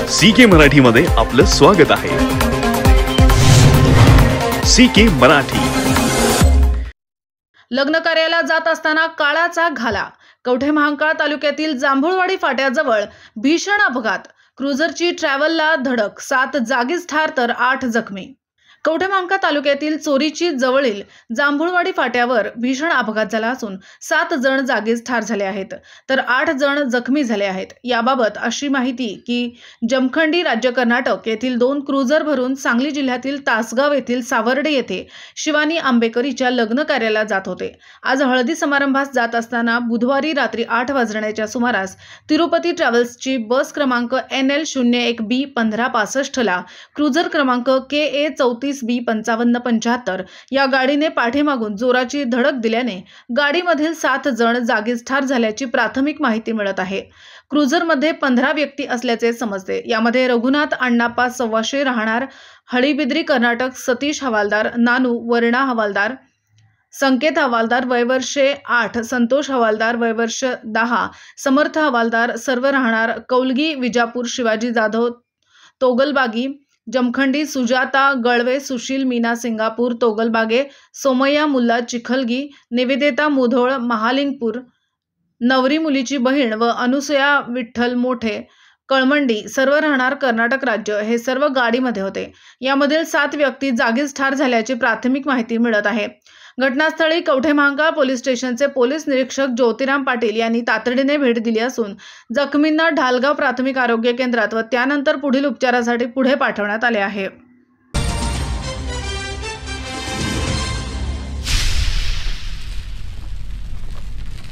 CK मराठीमध्ये आपलं स्वागत आहे। CK मराठी। लग्न कार्याला जात असताना काळाचा घाला। कवठे महांकाळ तालुक्यातील जांभूळवाडी फाट्याजवळ भीषण अपघात। क्रुझरची ट्रॅव्हलला धडक, 7 जागीच ठार तर 8 जखमी। कवठे महांकाळ तालुक्यातील चोरीची जवळील जांभूळवाडी फाट्यावर भीषण अपघात झाला असून 7 जण जागीच ठार झाले आहेत तर 8 जण जखमी झाले आहेत। याबाबत अशी माहिती की जमखंडी राज्य कर्नाटक येथील 2 क्रुझर भरून सांगली जिल्ह्यातील तासगाव येथील सावर्डे येथे शिवानी आंबेकरीच्या लग्न कार्याला जात होते। आज हळदी समारंभास जात असताना बुधवारी रात्री 8 वाजण्याच्या सुमारास तिरुपती ट्रॅव्हल्सची बस क्रमांक NL01B 1565 ला क्रुझर क्रमांक KA 34B5575 या गाडीने पाठीमागून जोराची धडक दिल्याने गाडीमधील 7 जण जागीच ठार झाल्याची प्राथमिक माहिती मिळत आहे। क्रुझरमध्ये 15 व्यक्ती असल्याचे समजते। यामध्ये रघुनाथ अण्णाप्पा सव्वाशे राहणार हळीबिद्री कर्नाटक, सतीश हवालदार, नानू वर्णा हवालदार, संकेत हवालदार वय वर्ष 8, संतोष हवालदार वय वर्ष 10, समर्थ हवालदार सर्व राहणार कौलगी विजापूर, शिवाजी जाधव तोगलबागी जमखंडी, सुजाता गळवे, सुशील मीना सिंगापूर तोगलबागे, सोमय्या मुल्ला चिखलगी, निवेदिता मुधोळ महालिंगपूर, नवरी मुलीची बहीण व अनुसया विठ्ठल मोठे कळमंडी सर्व राहणार कर्नाटक राज्य हे सर्व गाडीमध्ये होते। यामधील 7 व्यक्ती जागीच ठार झाल्याची प्राथमिक माहिती मिळत आहे। घटनास्थळी कवठे महांकाळ पोलीस स्टेशनचे पोलीस निरीक्षक ज्योतिराम पाटील यांनी तातडीने भेट दिली असून जखमींना ढालगाव प्राथमिक आरोग्य केंद्रात व त्यानंतर पुढील उपचारासाठी पुढे पाठवण्यात आले आहे।